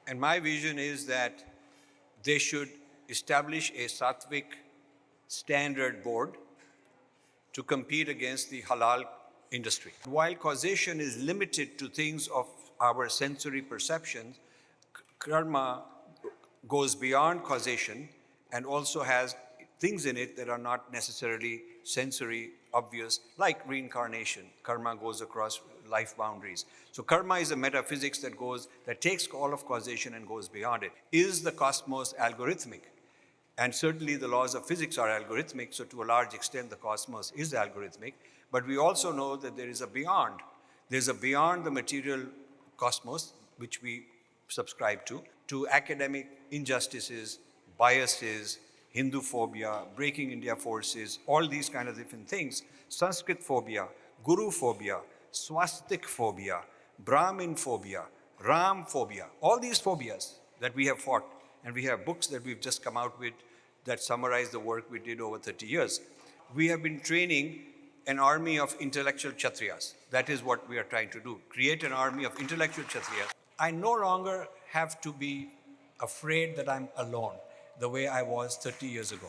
And my vision is that they should establish a Sattvik standard board to compete against the Halal industry. While causation is limited to things of our sensory perceptions, karma goes beyond causation and also has things in it that are not necessarily sensory obvious, like reincarnation. Karma goes across life boundaries. So karma is a metaphysics that takes all of causation and goes beyond it. Is the cosmos algorithmic? And certainly the laws of physics are algorithmic, so to a large extent the cosmos is algorithmic. But we also know that there is a beyond. There's a beyond the material cosmos, which we subscribe to academic injustices, biases, Hinduphobia, breaking India forces, all these kind of different things. Sanskrit phobia, Guru phobia, swastik phobia, Brahmin phobia, Ram phobia, all these phobias that we have fought. And we have books that we've just come out with that summarize the work we did over 30 years. We have been training an army of intellectual Kshatriyas. That is what we are trying to do, create an army of intellectual Kshatriyas. I no longer have to be afraid that I'm alone the way I was 30 years ago.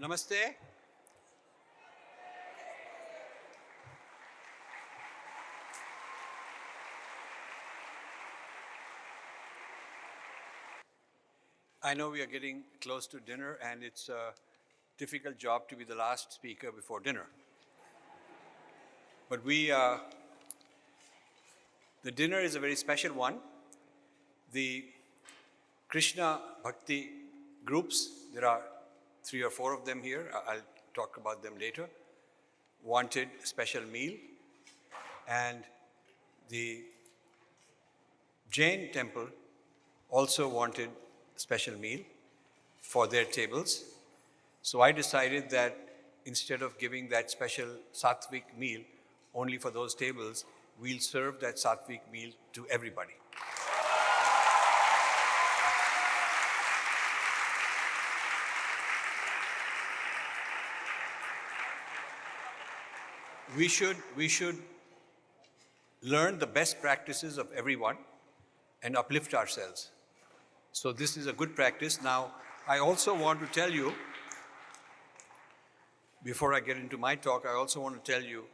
Namaste. I know we are getting close to dinner, and it's a difficult job to be the last speaker before dinner. But the dinner is a very special one. The Krishna Bhakti groups, there are 3 or 4 of them here, I'll talk about them later, wanted a special meal. And the Jain temple also wanted a special meal for their tables. So I decided that instead of giving that special Sattvik meal only for those tables, we'll serve that Sattvik meal to everybody. We should learn the best practices of everyone and uplift ourselves. So this is a good practice. Now, I also want to tell you, before I get into my talk, I also want to tell you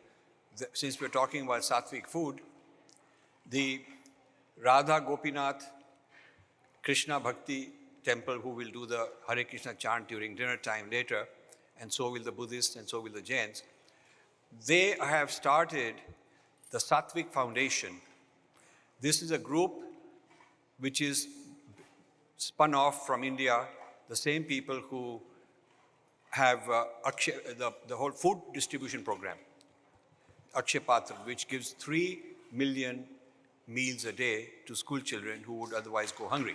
that since we're talking about Sattvik food, the Radha Gopinath Krishna Bhakti temple, who will do the Hare Krishna chant during dinner time later, and so will the Buddhists and so will the Jains, they have started the Sattvik Foundation. This is a group which is spun off from India, the same people who have the whole food distribution program, Akshay Patra, which gives 3 million meals a day to school children who would otherwise go hungry.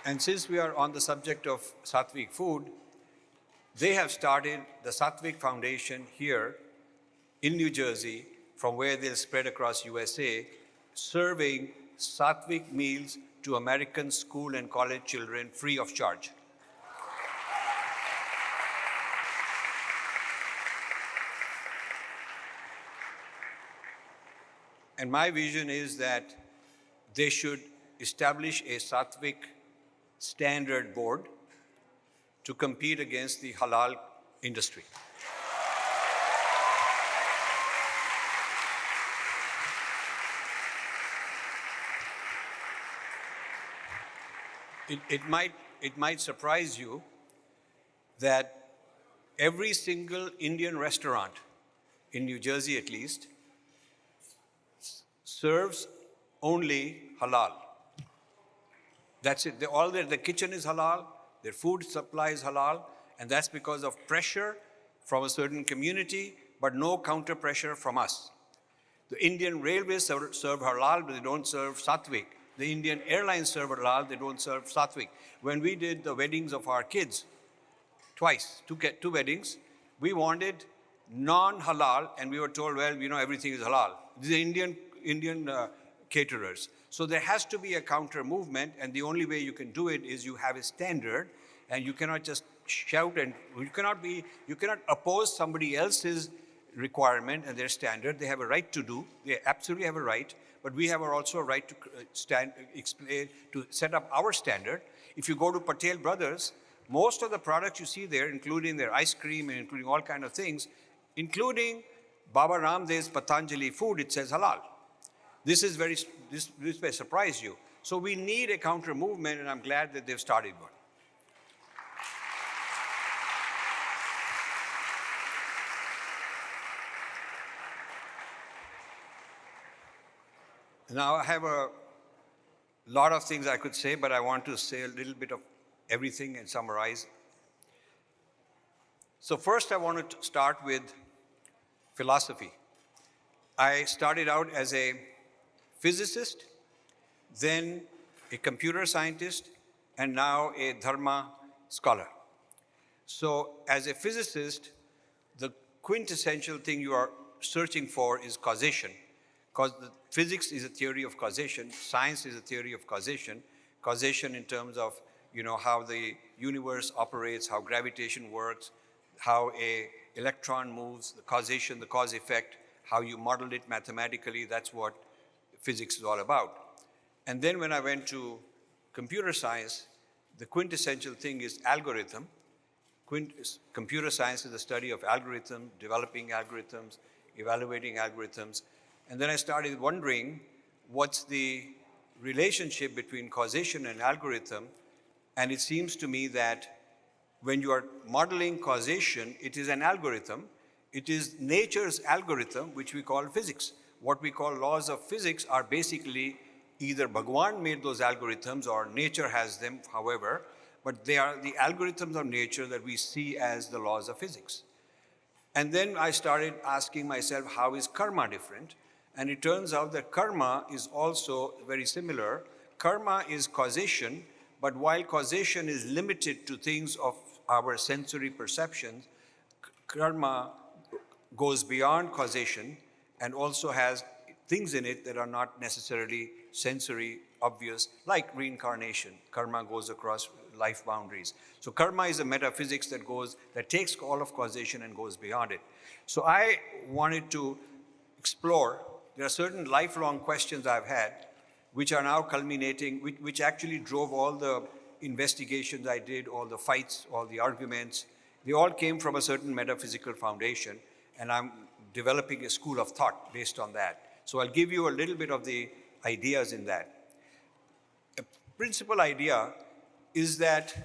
And since we are on the subject of Sattvik food, they have started the Sattvik Foundation here in New Jersey, from where they'll spread across USA, serving Sattvik meals to American school and college children free of charge. And my vision is that they should establish a Sattvik standard board to compete against the Halal industry. It might surprise you that every single Indian restaurant, in New Jersey at least, serves only halal. That's it. The kitchen is halal, their food supply is halal, and that's because of pressure from a certain community, but no counter pressure from us. The Indian Railways serve halal, but they don't serve Sattvik. The Indian Airlines serve halal, they don't serve Sattvik. When we did the weddings of our kids, twice, two weddings, we wanted non-halal, and we were told, well, everything is halal. The Indian caterers. So there has to be a counter movement, and the only way you can do it is you have a standard, and you cannot just shout, and you cannot oppose somebody else's requirement and their standard. They have a right to do. They absolutely have a right, but we have also a right to set up our standard. If you go to Patel Brothers, most of the products you see there, including their ice cream and including all kinds of things, including Baba Ramdev's Patanjali food, it says halal. This may surprise you. So we need a counter movement, and I'm glad that they've started one. Now, I have a lot of things I could say, but I want to say a little bit of everything and summarize. So first, I want to start with philosophy. I started out as a physicist, then a computer scientist, and now a Dharma scholar. So as a physicist, the quintessential thing you are searching for is causation. Because physics is a theory of causation, science is a theory of causation. Causation in terms of how the universe operates, how gravitation works, how an electron moves, the causation, the cause effect, how you model it mathematically, that's what physics is all about. And then when I went to computer science, the quintessential thing is algorithm. Computer science is the study of algorithms, developing algorithms, evaluating algorithms. And then I started wondering, what's the relationship between causation and algorithm? And it seems to me that when you are modeling causation, it is an algorithm. It is nature's algorithm, which we call physics. What we call laws of physics are basically either Bhagwan made those algorithms or nature has them, however, but they are the algorithms of nature that we see as the laws of physics. And then I started asking myself, how is karma different? And it turns out that karma is also very similar. Karma is causation, but while causation is limited to things of our sensory perceptions, karma goes beyond causation and also has things in it that are not necessarily sensory obvious, like reincarnation. Karma goes across life boundaries. So karma is a metaphysics that takes all of causation and goes beyond it. So I wanted to explore. There are certain lifelong questions I've had, which are now culminating, which actually drove all the investigations I did, all the fights, all the arguments. They all came from a certain metaphysical foundation, and I'm developing a school of thought based on that. So I'll give you a little bit of the ideas in that. A principal idea is that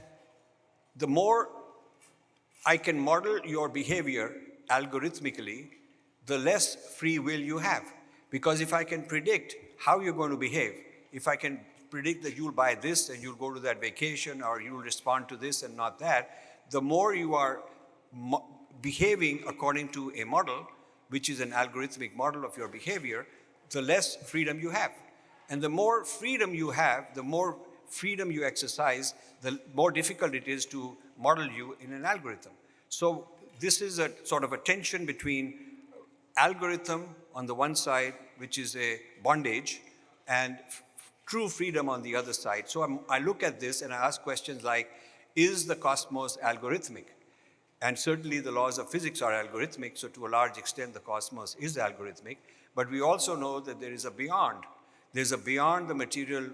the more I can model your behavior algorithmically, the less free will you have. Because if I can predict how you're going to behave, if I can predict that you'll buy this and you'll go to that vacation or you'll respond to this and not that, the more you are behaving according to a model, which is an algorithmic model of your behavior, the less freedom you have. And the more freedom you have, the more freedom you exercise, the more difficult it is to model you in an algorithm. So this is a sort of a tension between algorithm on the one side, which is a bondage, and true freedom on the other side. So I look at this and I ask questions like, is the cosmos algorithmic? And certainly the laws of physics are algorithmic, so to a large extent the cosmos is algorithmic. But we also know that there is a beyond. There's a beyond the material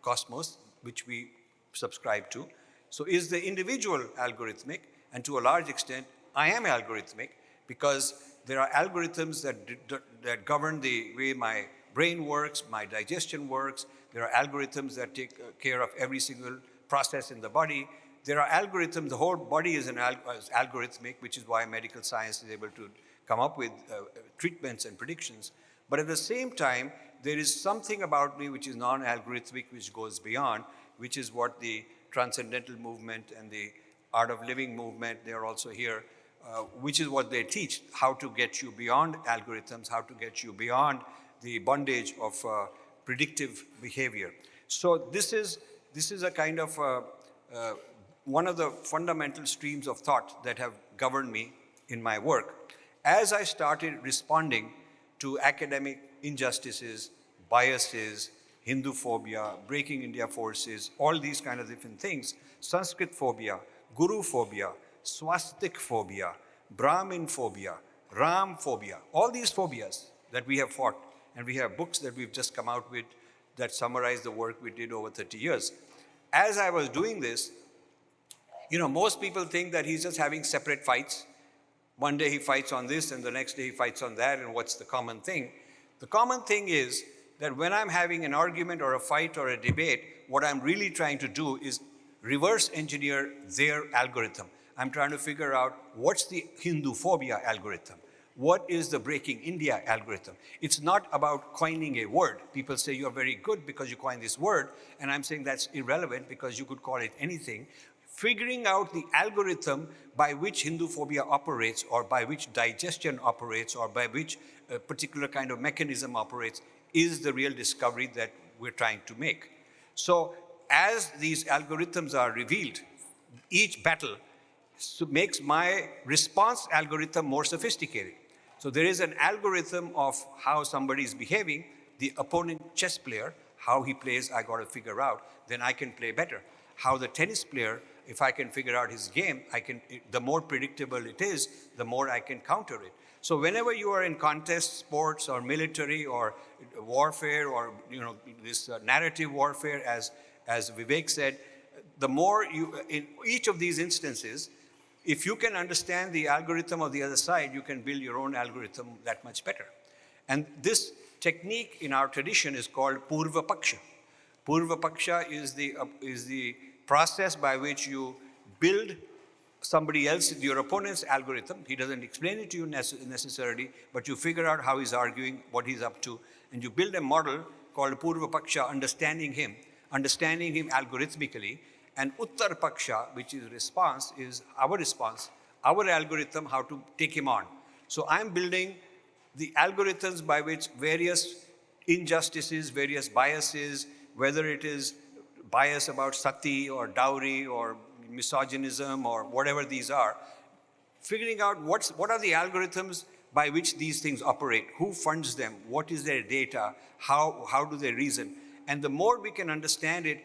cosmos, which we subscribe to. So is the individual algorithmic? And to a large extent, I am algorithmic, because there are algorithms that govern the way my brain works, my digestion works. There are algorithms that take care of every single process in the body. There are algorithms, the whole body is algorithmic, which is why medical science is able to come up with treatments and predictions. But at the same time, there is something about me which is non-algorithmic, which goes beyond, which is what the transcendental movement and the art of living movement, they are also here, which is what they teach, how to get you beyond algorithms, how to get you beyond the bondage of predictive behavior. So this is a kind of one of the fundamental streams of thought that have governed me in my work. As I started responding to academic injustices, biases, Hinduphobia, breaking India forces, all these kind of different things, Sanskrit phobia, Guru phobia, swastik phobia, Brahmin phobia, Ram phobia, all these phobias that we have fought, and we have books that we've just come out with that summarize the work we did over 30 years. As I was doing this, you know, most people think that he's just having separate fights. One day he fights on this, and the next day he fights on that, and what's the common thing? The common thing is that when I'm having an argument or a fight or a debate, what I'm really trying to do is reverse engineer their algorithm. I'm trying to figure out what's the Hinduphobia algorithm. What is the breaking India algorithm? It's not about coining a word. People say you're very good because you coined this word, and I'm saying that's irrelevant because you could call it anything. Figuring out the algorithm by which Hinduphobia operates, or by which digestion operates, or by which particular kind of mechanism operates is the real discovery that we're trying to make. So as these algorithms are revealed, each battle makes my response algorithm more sophisticated. So there is an algorithm of how somebody is behaving. The opponent chess player, how he plays, I got to figure out, then I can play better. How the tennis player, if I can figure out his game, the more predictable it is, the more I can counter it. So whenever you are in contest, sports, or military, or warfare, or this narrative warfare, as Vivek said, the more in each of these instances, if you can understand the algorithm of the other side, you can build your own algorithm that much better. And this technique in our tradition is called Purva Paksha. Purva Paksha is the process by which you build somebody else, your opponent's algorithm. He doesn't explain it to you necessarily, but you figure out how he's arguing, what he's up to, and you build a model called Purva Paksha, understanding him algorithmically, and Uttar Paksha, which is response, is our response, our algorithm, how to take him on. So I'm building the algorithms by which various injustices, various biases, whether it is bias about sati or dowry or misogynism or whatever these are, figuring out what are the algorithms by which these things operate, who funds them, what is their data, how do they reason. And the more we can understand it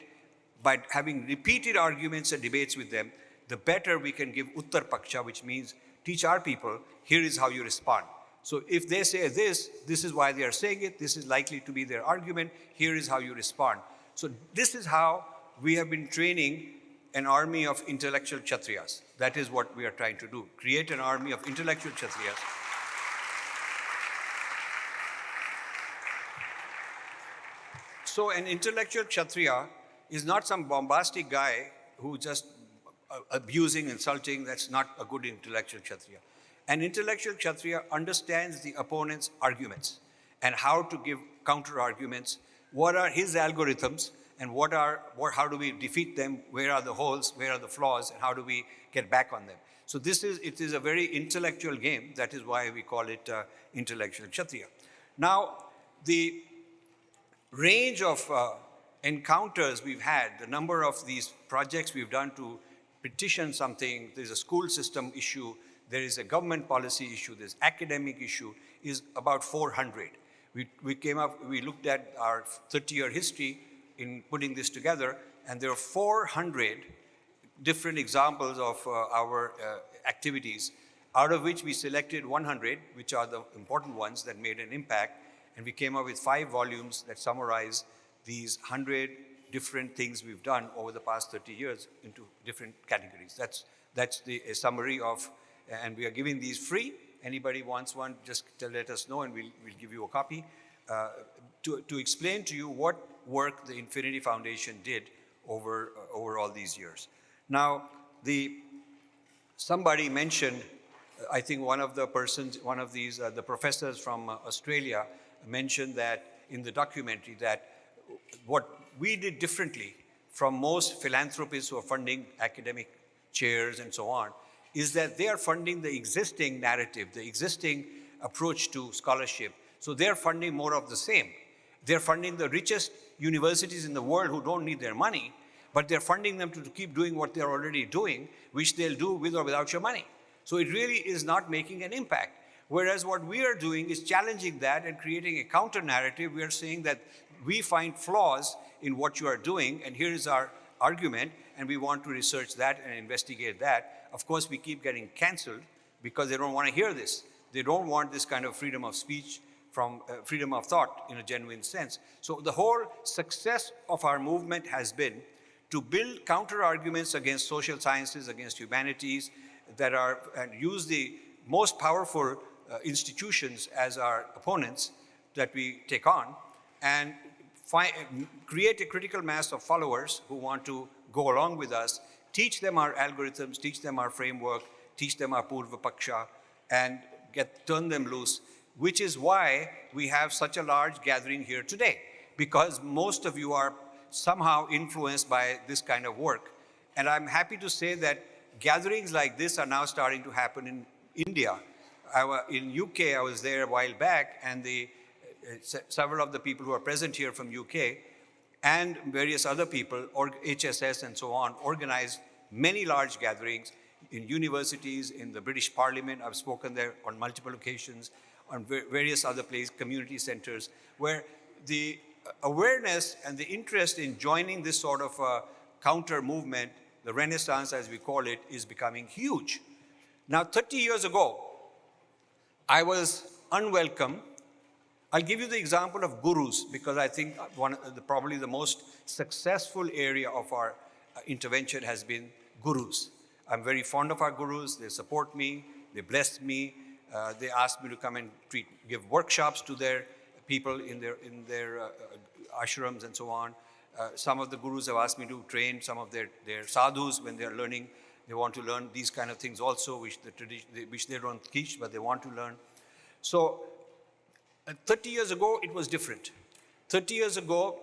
by having repeated arguments and debates with them, the better we can give Uttar Paksha, which means teach our people, here is how you respond. So if they say this is why they are saying it, this is likely to be their argument, here is how you respond. So this is how we have been training an army of intellectual Kshatriyas. That is what we are trying to do, create an army of intellectual Kshatriyas. So an intellectual Kshatriya is not some bombastic guy who just abusing, insulting. That's not a good intellectual Kshatriya. An intellectual Kshatriya understands the opponent's arguments and how to give counter arguments. What are his algorithms, and how do we defeat them? Where are the holes? Where are the flaws? And how do we get back on them? So it is a very intellectual game. That is why we call it intellectual Kshatriya. Now, the range of encounters we've had, the number of these projects we've done to petition something, there's a school system issue, there is a government policy issue, there's academic issue, is about 400. We looked at our 30-year history in putting this together, and there are 400 different examples of our activities, out of which we selected 100, which are the important ones that made an impact, and we came up with 5 volumes that summarize these 100 different things we've done over the past 30 years into different categories. That's a summary of, and we are giving these free. Anybody wants one, just let us know and we'll give you a copy to explain to you what work the Infinity Foundation did over all these years. Now, somebody mentioned, I think one of the professors from Australia mentioned that in the documentary that what we did differently from most philanthropists who are funding academic chairs and so on is that they are funding the existing narrative, the existing approach to scholarship. So they're funding more of the same. They're funding the richest universities in the world who don't need their money, but they're funding them to keep doing what they're already doing, which they'll do with or without your money. So it really is not making an impact. Whereas what we are doing is challenging that and creating a counter narrative. We are saying that we find flaws in what you are doing, and here is our argument, and we want to research that and investigate that. Of course, we keep getting canceled because they don't want to hear this. They don't want this kind of freedom of speech from freedom of thought in a genuine sense. So the whole success of our movement has been to build counter arguments against social sciences, against humanities, that are, and use the most powerful institutions as our opponents that we take on, and create a critical mass of followers who want to go along with us, teach them our algorithms, teach them our framework, teach them our Purva Paksha, and turn them loose, which is why we have such a large gathering here today, because most of you are somehow influenced by this kind of work. And I'm happy to say that gatherings like this are now starting to happen in India. In UK, I was there a while back, and several of the people who are present here from UK and various other people, or HSS and so on, organized many large gatherings in universities, in the British Parliament. I've spoken there on multiple occasions, on various other places, community centers, where the awareness and the interest in joining this sort of counter movement, the Renaissance as we call it, is becoming huge. Now, 30 years ago, I was unwelcome. I'll give you the example of gurus, because I think probably the most successful area of our intervention has been gurus. I'm very fond of our gurus. They support me, they bless me. They ask me to come and give workshops to their people in their ashrams and so on. Some of the gurus have asked me to train some of their sadhus when they're learning. They want to learn these kind of things also, which they don't teach, but they want to learn. So 30 years ago, it was different. 30 years ago,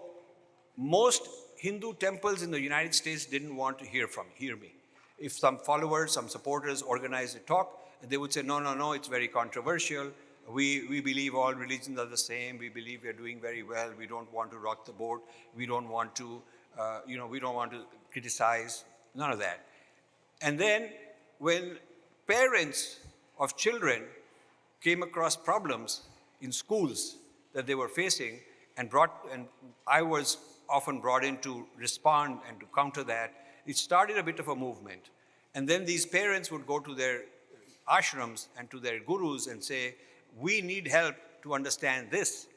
most Hindu temples in the United States didn't want to hear me. If some followers, some supporters organized a talk, they would say, no, no, no, it's very controversial. We believe all religions are the same. We believe we're doing very well. We don't want to rock the boat. We don't want to, we don't want to criticize, none of that. And then when parents of children came across problems in schools that they were facing, and I was often brought in to respond and to counter that, it started a bit of a movement. And then these parents would go to their ashrams and to their gurus and say, we need help to understand this.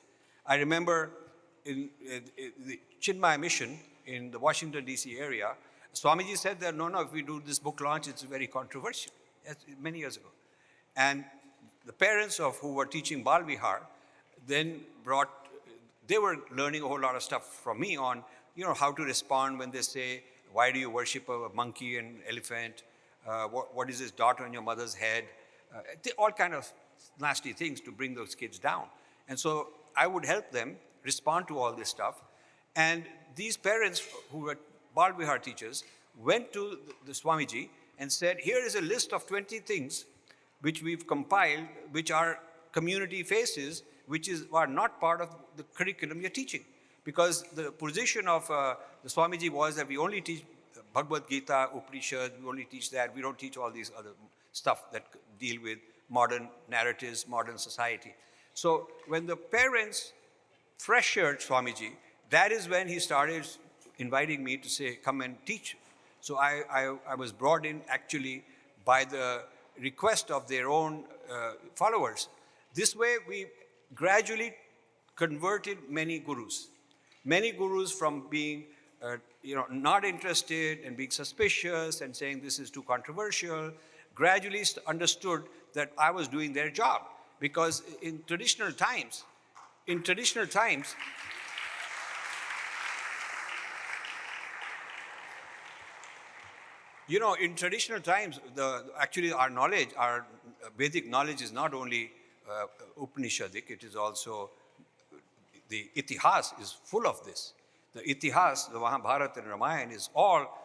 I remember in the Chinmaya mission in the Washington, D.C. area, Swamiji said that, no, if we do this book launch, it's very controversial. That's many years ago. And the parents who were teaching Bal Vihar then they were learning a whole lot of stuff from me on, how to respond when they say, why do you worship a monkey and elephant? What is this dot on your mother's head? All kind of nasty things to bring those kids down. And so I would help them respond to all this stuff. And these parents who were Bal Vihar teachers went to the Swamiji and said, here is a list of 20 things which we've compiled, which our community faces, which are not part of the curriculum you're teaching. Because the position of the Swamiji was that we only teach Bhagavad Gita, Upanishad, we only teach that. We don't teach all these other stuff that deal with modern narratives, modern society. So when the parents pressured Swamiji, that is when he started inviting me to say, come and teach. So I was brought in actually by the request of their own followers. This way we gradually converted many gurus. Many gurus from being not interested and being suspicious and saying this is too controversial, gradually understood that I was doing their job. Because in traditional times, actually our knowledge, our Vedic knowledge is not only Upanishadic, it is also, the Itihas is full of this. The Itihas, the Mahabharata and Ramayana is all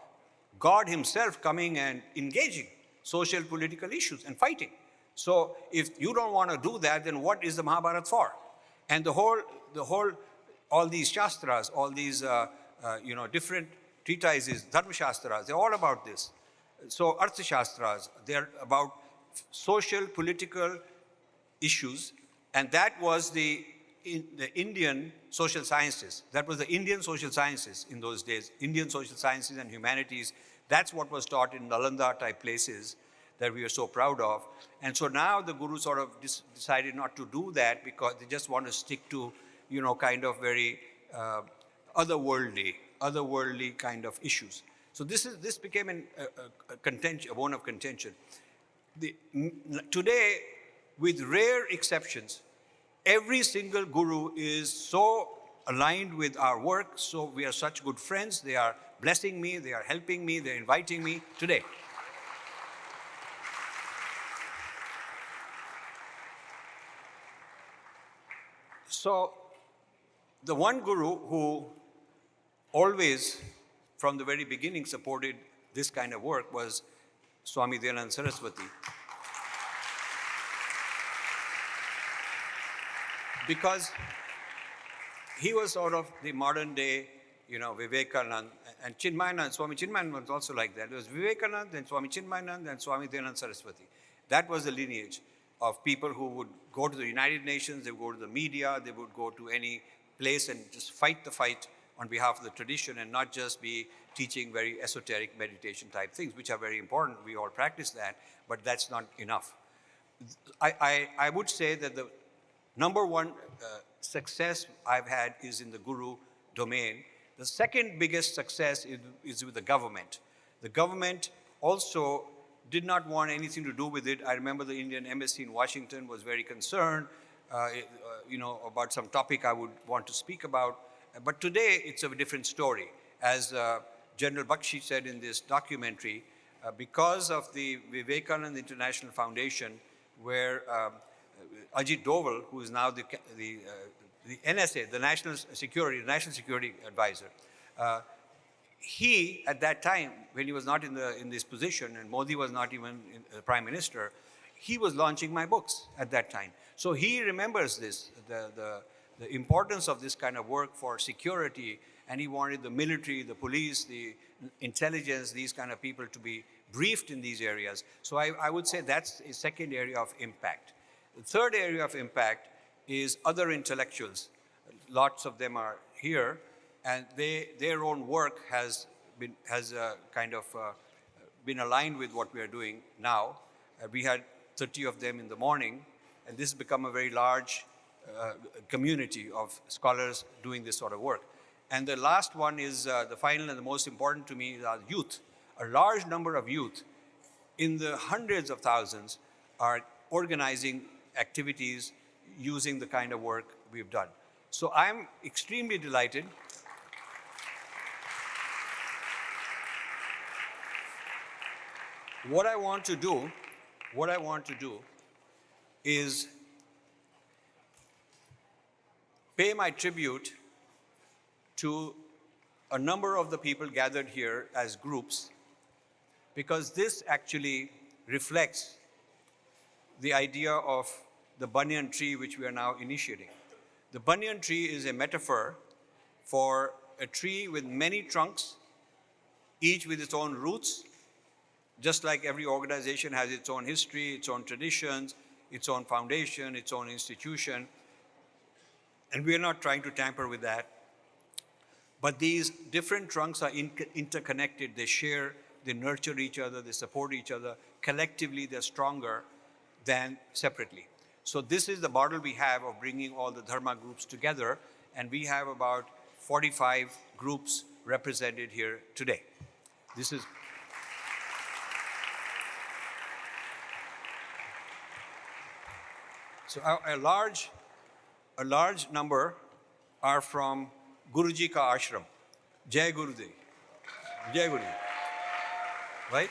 God himself coming and engaging. social political issues and fighting. So if you don't want to do that, then what is the Mahabharata for? And all these Shastras, all these, different treatises, Dharma Shastras, they're all about this. So Artha Shastras, they're about social, political issues, and that was the Indian social sciences. That was the Indian social sciences in those days, Indian social sciences and humanities. That's what was taught in Nalanda type places that we are so proud of. And so now the Guru sort of decided not to do that because they just want to stick to, kind of very otherworldly kind of issues. So this became a bone of contention. Today, with rare exceptions, every single guru is so aligned with our work, so we are such good friends. They are blessing me, they are helping me, they're inviting me today. So the one guru who always, from the very beginning, supported this kind of work was Swami Dayananda Saraswati. Because he was sort of the modern day, Vivekananda, and Chinmayananda. Swami Chinmayananda was also like that. It was Vivekananda, then Swami Chinmayananda, then Swami Dayananda Saraswati. That was the lineage of people who would go to the United Nations, they would go to the media, they would go to any place and just fight the fight on behalf of the tradition and not just be teaching very esoteric meditation type things, which are very important. We all practice that, but that's not enough. I would say that the number one success I've had is in the guru domain. The second biggest success is with the government. The government also did not want anything to do with it. I remember the Indian embassy in Washington was very concerned, about some topic I would want to speak about. But today, it's a different story. As General Bakshi said in this documentary, because of the Vivekananda International Foundation, where Ajit Doval, who is now the NSA, the National Security Advisor, he, at that time, when he was not in this position, and Modi was not even the Prime Minister, he was launching my books at that time. So he remembers this, the importance of this kind of work for security, and he wanted the military, the police, the intelligence, these kind of people to be briefed in these areas. So I would say that's a second area of impact. The third area of impact is other intellectuals. Lots of them are here, and their own work has been aligned with what we are doing now. We had 30 of them in the morning, and this has become a very large community of scholars doing this sort of work. And the last one is the final and the most important to me is our youth. A large number of youth, in the hundreds of thousands, are organizing activities using the kind of work we've done. So I'm extremely delighted. What I want to do is pay my tribute to a number of the people gathered here as groups, because this actually reflects the idea of the banyan tree which we are now initiating. The banyan tree is a metaphor for a tree with many trunks, each with its own roots, just like every organization has its own history, its own traditions, its own foundation, its own institution. And we are not trying to tamper with that. But these different trunks are interconnected. They share, they nurture each other, they support each other. Collectively, they're stronger than separately. So this is the model we have of bringing all the Dharma groups together, and we have about 45 groups represented here today. This is... So a large number are from Guruji ka ashram. Jai Gurudev. Jai Gurudev. Right?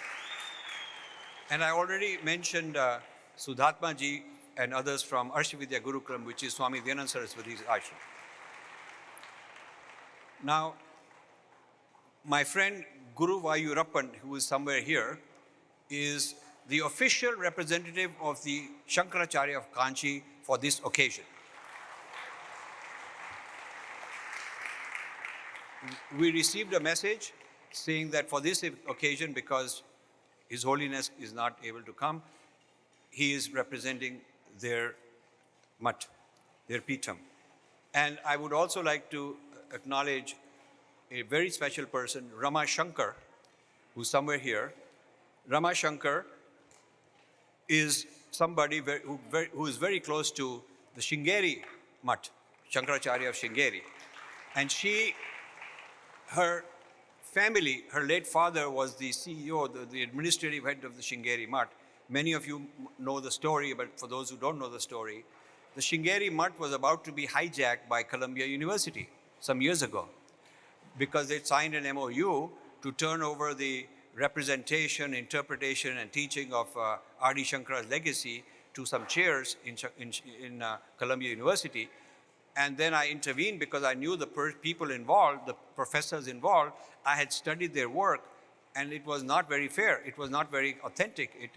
And I already mentioned Sudhatma ji and others from Arshavidya Gurukulam, which is Swami Dayananda Saraswati's ashram. Now, my friend Guru Vayurappan, who is somewhere here, is the official representative of the Shankaracharya of Kanchi for this occasion. We received a message saying that for this occasion, because His Holiness is not able to come, he is representing their mutt, their pitam. And I would also like to acknowledge a very special person, Rama Shankar, who's somewhere here. Rama Shankar is somebody who is very close to the Shringeri mutt, Shankaracharya of Shringeri. And her family, her late father was the CEO, the administrative head of the Shringeri mutt. Many of you know the story, but for those who don't know the story, the Shringeri mutt was about to be hijacked by Columbia University some years ago because they signed an MOU to turn over the representation, interpretation, and teaching of R.D. Shankara's legacy to some chairs in Columbia University. And then I intervened because I knew the people involved, the professors involved. I had studied their work, and it was not very fair. It was not very authentic.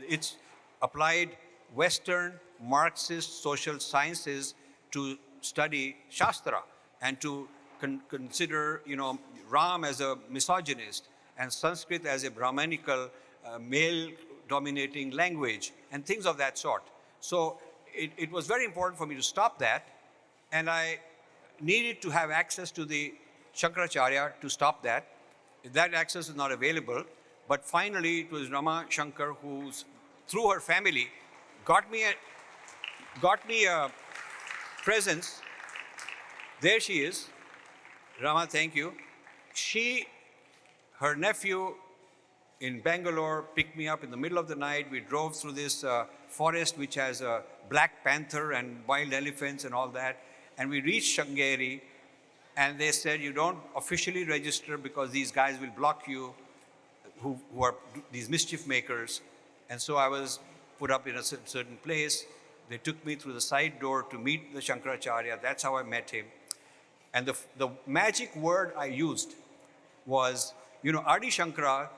It's applied Western Marxist social sciences to study Shastra and to consider, Ram as a misogynist and Sanskrit as a Brahmanical, male-dominating language and things of that sort. So it was very important for me to stop that, and I needed to have access to the Shankaracharya to stop that. That access is not available, but finally it was Rama Shankar who, through her family, got me a presence. There she is. Rama, thank you. Her nephew in Bangalore picked me up in the middle of the night. We drove through this forest which has a black panther and wild elephants and all that. And we reached Shringeri, and they said, you don't officially register because these guys will block you, who are these mischief makers. And so I was put up in a certain place. They took me through the side door to meet the Shankaracharya. That's how I met him. And the magic word I used was, R.D. Shankara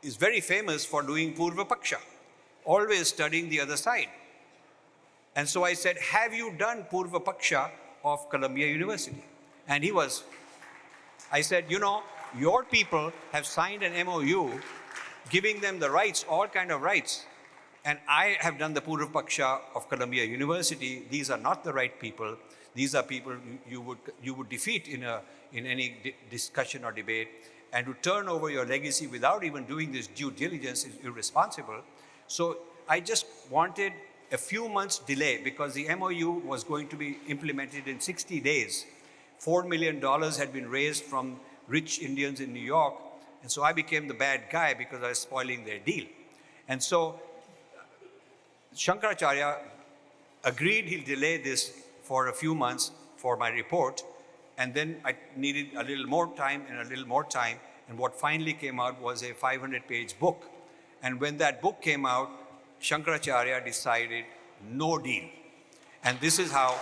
is very famous for doing Purva Paksha, always studying the other side. And so I said, have you done Purva Paksha of Columbia University? And I said, your people have signed an MOU giving them the rights, all kind of rights. And I have done the Purva Paksha of Columbia University. These are not the right people. These are people you would defeat in any discussion or debate. And to turn over your legacy without even doing this due diligence is irresponsible. So I just wanted a few months delay because the MOU was going to be implemented in 60 days. $4 million had been raised from rich Indians in New York. And so I became the bad guy because I was spoiling their deal. And so Shankaracharya agreed he'll delay this for a few months for my report. And then I needed a little more time and a little more time. And what finally came out was a 500-page book. And when that book came out, Shankaracharya decided no deal. And this is how,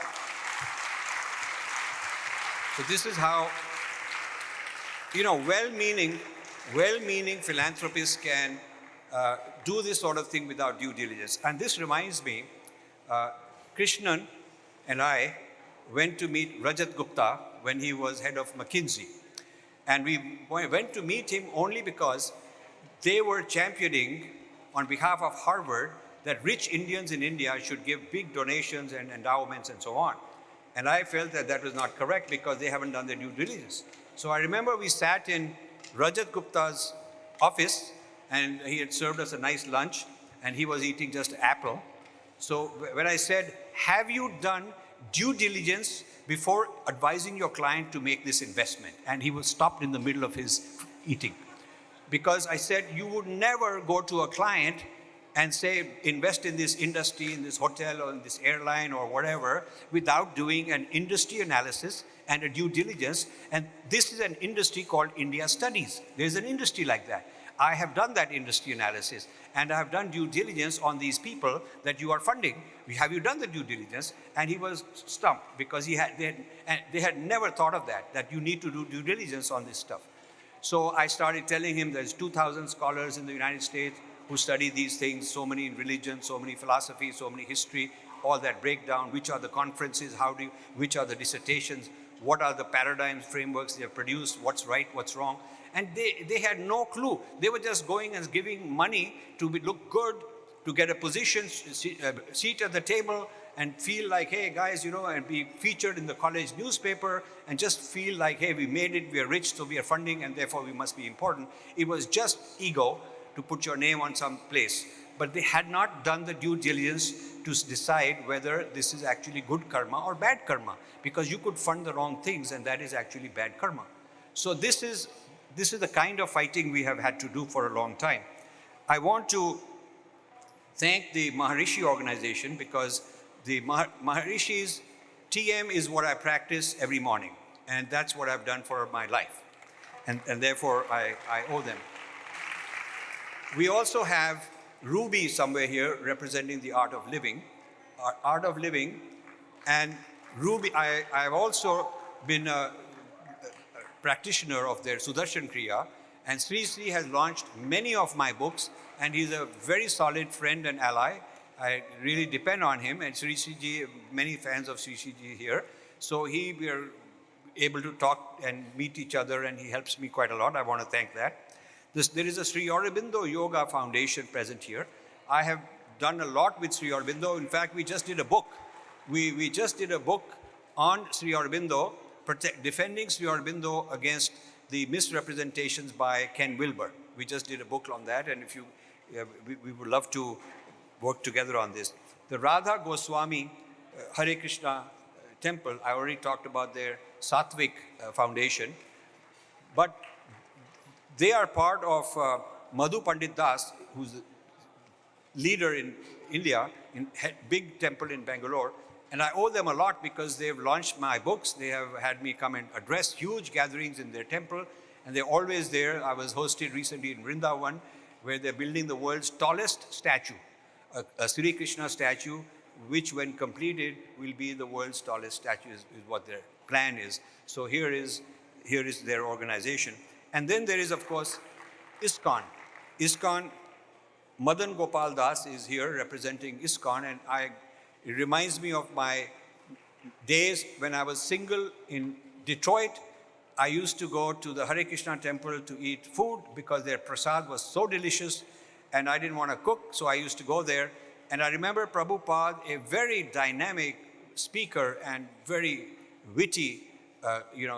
well-meaning philanthropists can do this sort of thing without due diligence. And this reminds me, Krishnan and I went to meet Rajat Gupta when he was head of McKinsey. And we went to meet him only because they were championing on behalf of Harvard that rich Indians in India should give big donations and endowments and so on. And I felt that that was not correct because they haven't done their due diligence. So I remember we sat in Rajat Gupta's office and he had served us a nice lunch and he was eating just apple. So when I said, have you done due diligence before advising your client to make this investment? And he was stopped in the middle of his eating. Because I said, you would never go to a client and say, invest in this industry, in this hotel or in this airline or whatever, without doing an industry analysis and a due diligence. And this is an industry called India Studies. There's an industry like that. I have done that industry analysis and I have done due diligence on these people that you are funding. Have you done the due diligence? And he was stumped because they had never thought of that you need to do due diligence on this stuff. So I started telling him there's 2,000 scholars in the United States who study these things, so many in religion, so many philosophy, so many history, all that breakdown, which are the conferences, which are the dissertations, what are the paradigms, frameworks they have produced, what's right, what's wrong. And they had no clue. They were just going and giving money to look good, to get a position, seat at the table, and feel like, hey guys, and be featured in the college newspaper, and just feel like, hey, we made it, we are rich, so we are funding, and therefore we must be important. It was just ego to put your name on some place. But they had not done the due diligence to decide whether this is actually good karma or bad karma, because you could fund the wrong things, and that is actually bad karma. So this is the kind of fighting we have had to do for a long time. I want to thank the Maharishi organization, because the Maharishis, TM is what I practice every morning, and that's what I've done for my life, and therefore I owe them. We also have Ruby somewhere here representing the art of living, and Ruby, I've also been a practitioner of their Sudarshan Kriya, and Sri Sri has launched many of my books, and he's a very solid friend and ally. I really depend on him, and Sri Sri Ji, many fans of Sri Sri Ji here. So we are able to talk and meet each other, and he helps me quite a lot. I want to thank that. There is a Sri Aurobindo Yoga Foundation present here. I have done a lot with Sri Aurobindo. In fact, we just did a book. We just did a book on Sri Aurobindo, defending Sri Aurobindo against the misrepresentations by Ken Wilber. We just did a book on that, and we would love to work together on this. The Radha Goswami Hare Krishna temple, I already talked about their Sattvik foundation, but they are part of Madhu Pandit Das, who's the leader in India, in big temple in Bangalore, and I owe them a lot because they've launched my books. They have had me come and address huge gatherings in their temple, and they're always there. I was hosted recently in Vrindavan, where they're building the world's tallest statue, a Sri Krishna statue, which when completed will be the world's tallest statue, is what their plan is. So here is their organization. And then there is, of course, ISKCON. ISKCON, Madan Gopal Das is here representing ISKCON, and it reminds me of my days when I was single in Detroit. I used to go to the Hare Krishna temple to eat food because their prasad was so delicious, and I didn't want to cook, so I used to go there. And I remember Prabhupada, a very dynamic speaker and very witty,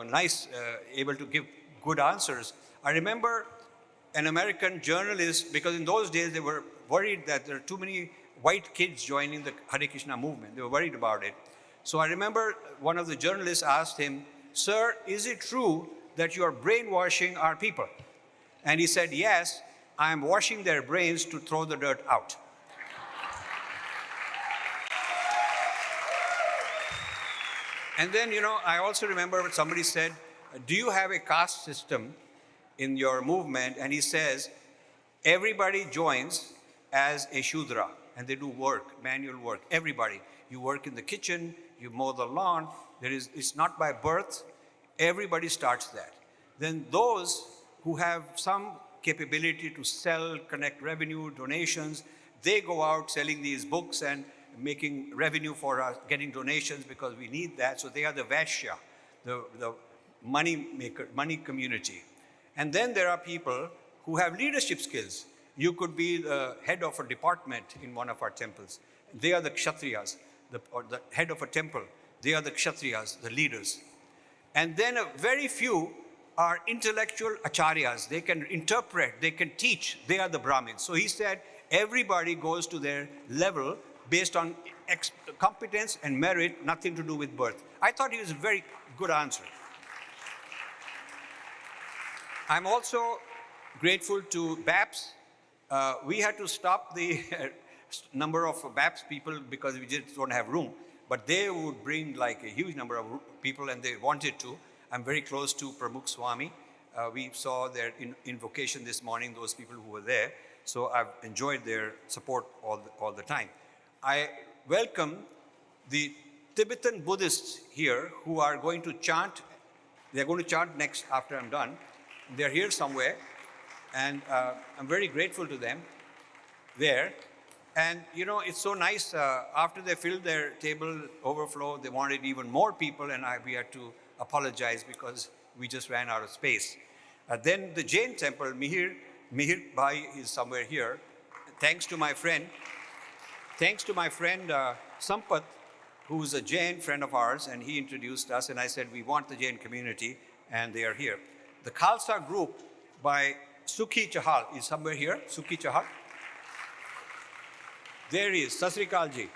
nice, able to give good answers. I remember an American journalist, because in those days they were worried that there are too many white kids joining the Hare Krishna movement. They were worried about it. So I remember one of the journalists asked him, "Sir, is it true that you are brainwashing our people?" And he said, "Yes, I am washing their brains to throw the dirt out." And then, I also remember somebody said, "Do you have a caste system in your movement?" And he says, "Everybody joins as a Shudra, and they do work, manual work, everybody. You work in the kitchen, you mow the lawn. It's not by birth. Everybody starts that. Then those who have some capability to sell, connect revenue, donations, they go out selling these books and making revenue for us, getting donations, because we need that. So they are the Vaishya, the money maker, money community. And then there are people who have leadership skills. You could be the head of a department in one of our temples. They are the Kshatriyas, or the head of a temple. They are the Kshatriyas, the leaders. And then very few are intellectual acharyas. They can interpret, they can teach. They are the Brahmins. So he said, everybody goes to their level based on competence and merit, nothing to do with birth. I thought it was a very good answer. I'm also grateful to BAPS. We had to stop the number of BAPS people because we just don't have room. But they would bring like a huge number of people, and they wanted to. I'm very close to Pramukh Swami. We saw their invocation this morning, those people who were there. So I've enjoyed their support all the time. I welcome the Tibetan Buddhists here who are going to chant. They're going to chant next after I'm done. They're here somewhere, and I'm very grateful to them. there. And you know, it's so nice, after they filled their table overflow, they wanted even more people, and we had to apologize because we just ran out of space. Then the Jain temple, Mihir Bhai is somewhere here. Thanks to my friend Sampath, who's a Jain friend of ours, and he introduced us, and I said, we want the Jain community, and they are here. The Khalsa group by Sukhi Chahal is somewhere here. Sukhi Chahal. There he is, Sat Sri Akal ji.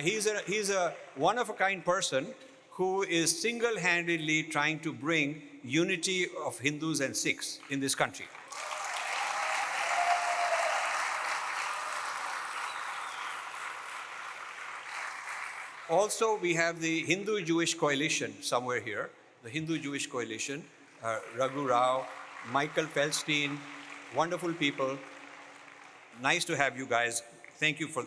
He's a one-of-a-kind person who is single-handedly trying to bring unity of Hindus and Sikhs in this country. Also, we have the Hindu-Jewish coalition somewhere here, the Hindu-Jewish coalition, Raghu Rao, Michael Feldstein, wonderful people. Nice to have you guys. Thank you for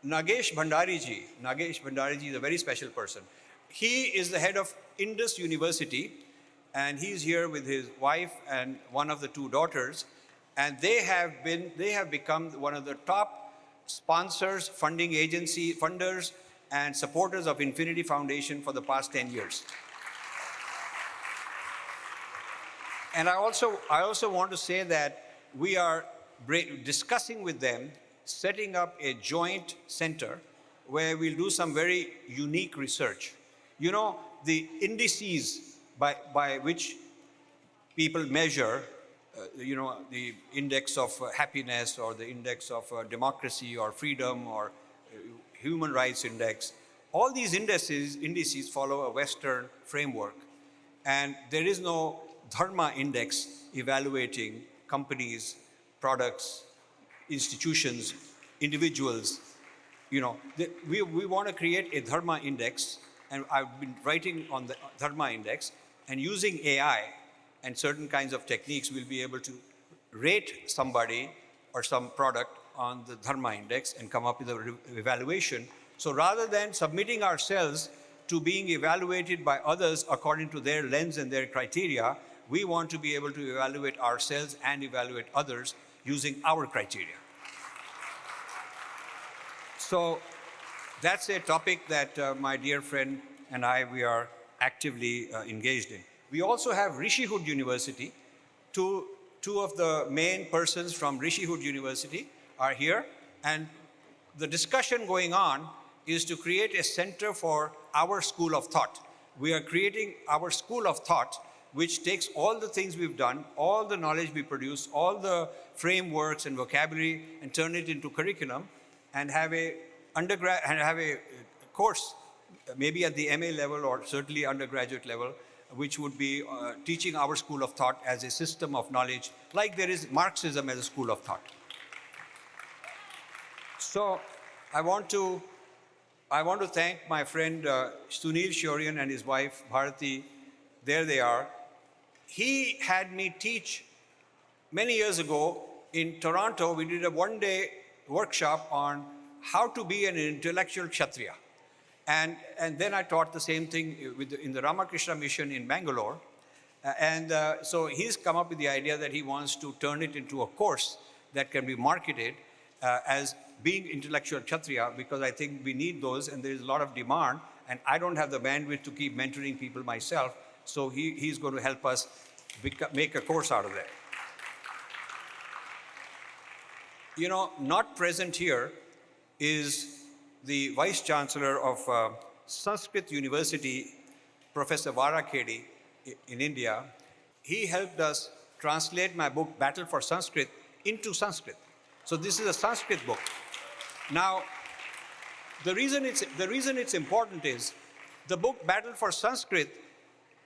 Nagesh Bhandari ji. Nagesh Bhandari ji is a very special person. He is the head of Indus University, and he's here with his wife and one of the two daughters, and they have become one of the top sponsors, funders, and supporters of Infinity Foundation for the past 10 years. And I also want to say that we are discussing with them setting up a joint center where we'll do some very unique research. You know, the indices by which people measure, you know, the index of happiness or the index of democracy or freedom or human rights index, all these indices follow a Western framework. And there is no Dharma index evaluating companies, products, institutions, individuals. You know, we want to create a Dharma index, and I've been writing on the Dharma index, and using AI and certain kinds of techniques, we'll be able to rate somebody or some product on the Dharma index and come up with an evaluation. So rather than submitting ourselves to being evaluated by others according to their lens and their criteria, we want to be able to evaluate ourselves and evaluate others using our criteria. So that's a topic that my dear friend and we are actively engaged in. We also have Rishihood University. Two of the main persons from Rishihood University are here, and the discussion going on is to create a center for our school of thought. We are creating our school of thought, which takes all the things we've done, all the knowledge we produce, all the frameworks and vocabulary, and turn it into curriculum, and have a course, maybe at the MA level or certainly undergraduate level, which would be teaching our school of thought as a system of knowledge, like there is Marxism as a school of thought. So I want to thank my friend Sunil Shauryan and his wife Bharati. There they are. He had me teach many years ago in Toronto. We did a one-day workshop on how to be an intellectual Kshatriya. And then I taught the same thing in the Ramakrishna mission in Bangalore. So he's come up with the idea that he wants to turn it into a course that can be marketed as being intellectual Kshatriya, because I think we need those, and there's a lot of demand, and I don't have the bandwidth to keep mentoring people myself, so he's going to help us make a course out of that. You know, not present here is the Vice Chancellor of Sanskrit University, Professor Varakedi in India. He helped us translate my book, Battle for Sanskrit, into Sanskrit. So this is a Sanskrit book. Now, the reason it's important is the book Battle for Sanskrit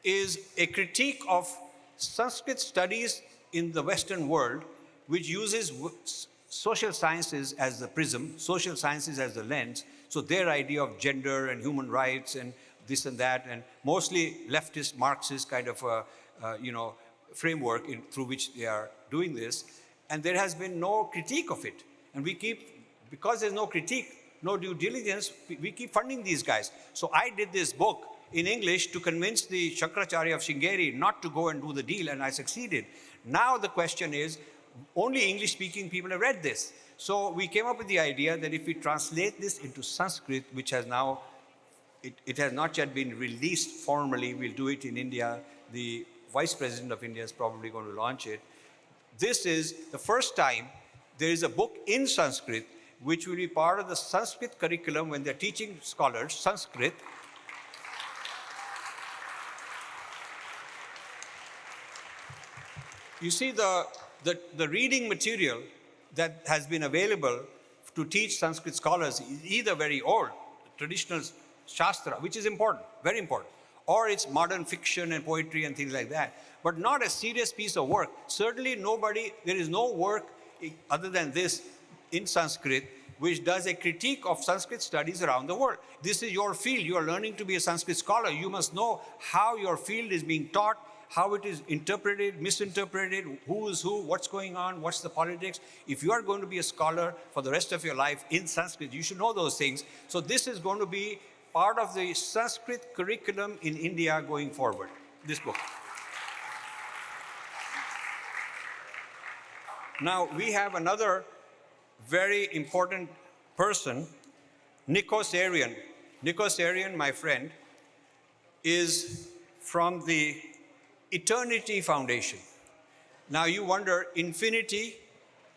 is a critique of Sanskrit studies in the Western world, which uses social sciences as the prism, social sciences as the lens. So their idea of gender and human rights and this and that, and mostly leftist, Marxist kind of framework through which they are doing this. And there has been no critique of it. And because there's no critique, no due diligence, we keep funding these guys. So I did this book in English to convince the Shankaracharya of Sringeri not to go and do the deal, and I succeeded. Now the question is, only English-speaking people have read this. So we came up with the idea that if we translate this into Sanskrit, which has now, it has not yet been released formally, we'll do it in India. The Vice President of India is probably going to launch it. This is the first time there is a book in Sanskrit which will be part of the Sanskrit curriculum when they're teaching scholars Sanskrit. You see, the reading material that has been available to teach Sanskrit scholars is either very old, traditional Shastra, which is important, very important, or it's modern fiction and poetry and things like that, but not a serious piece of work. Certainly there is no work other than this in Sanskrit which does a critique of Sanskrit studies around the world. This is your field. You are learning to be a Sanskrit scholar. You must know how your field is being taught, how it is interpreted, misinterpreted, who is who, what's going on, what's the politics. If you are going to be a scholar for the rest of your life in Sanskrit, you should know those things. So this is going to be part of the Sanskrit curriculum in India going forward, this book. Now, we have another very important person, Nikos Arian. Nikos Arian, my friend, is from the Eternity Foundation. Now you wonder, infinity,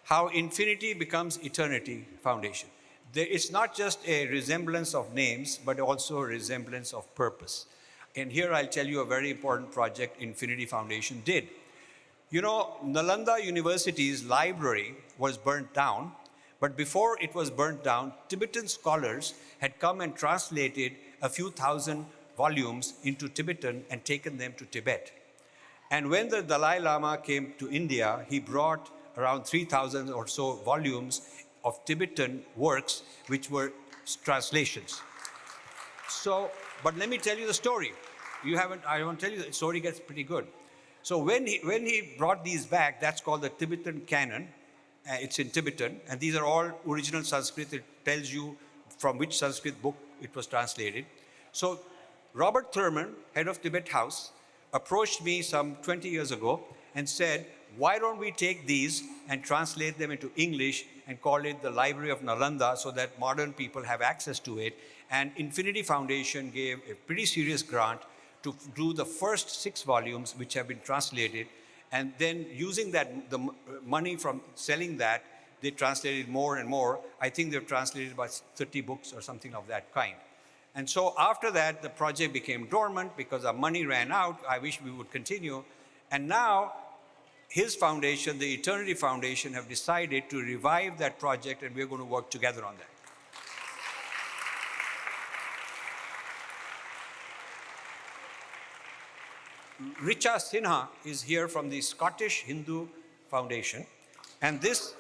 how infinity becomes eternity foundation. It's not just a resemblance of names, but also a resemblance of purpose. And here I'll tell you a very important project Infinity Foundation did. You know, Nalanda University's library was burnt down, but before it was burnt down, Tibetan scholars had come and translated a few thousand volumes into Tibetan and taken them to Tibet. And when the Dalai Lama came to India, he brought around 3,000 or so volumes of Tibetan works, which were translations. So, but let me tell you the story. I won't tell you, the story gets pretty good. So when he brought these back, that's called the Tibetan canon. It's in Tibetan, and these are all original Sanskrit. It tells you from which Sanskrit book it was translated. So Robert Thurman, head of Tibet House, approached me some 20 years ago and said, why don't we take these and translate them into English and call it the Library of Nalanda so that modern people have access to it. And Infinity Foundation gave a pretty serious grant to do the first 6 volumes, which have been translated. And then using that, the money from selling that, they translated more and more. I think they've translated about 30 books or something of that kind. And so after that, the project became dormant because our money ran out. I wish we would continue. And now, his foundation, the Eternity Foundation, have decided to revive that project, and we're going to work together on that. Richa Sinha is here from the Scottish Hindu Foundation. And this,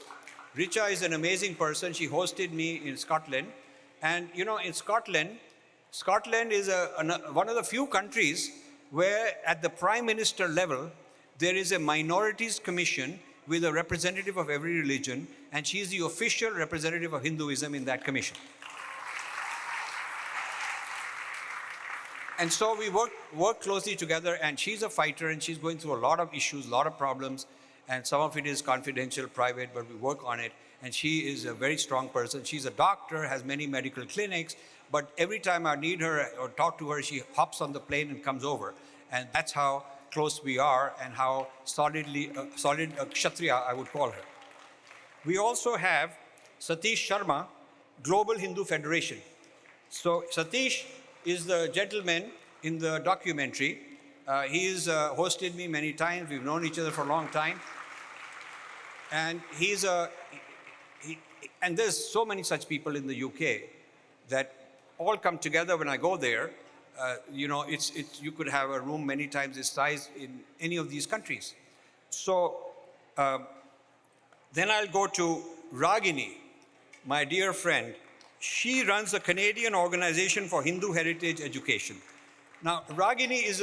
Richa is an amazing person. She hosted me in Scotland. And you know, in Scotland is one of the few countries where at the Prime Minister level, there is a minorities commission with a representative of every religion, and she is the official representative of Hinduism in that commission. And so we work closely together, and she's a fighter, and she's going through a lot of issues, a lot of problems, and some of it is confidential, private, but we work on it. And she is a very strong person. She's a doctor, has many medical clinics, but every time I need her or talk to her, she hops on the plane and comes over. And that's how close we are and how solid Kshatriya I would call her. We also have Satish Sharma, Global Hindu Federation. So Satish is the gentleman in the documentary. He's hosted me many times. We've known each other for a long time. And and there's so many such people in the UK that all come together when I go there. You know, you could have a room many times this size in any of these countries. So then I'll go to Ragini, my dear friend. She runs a Canadian organization for Hindu heritage education. Now, Ragini is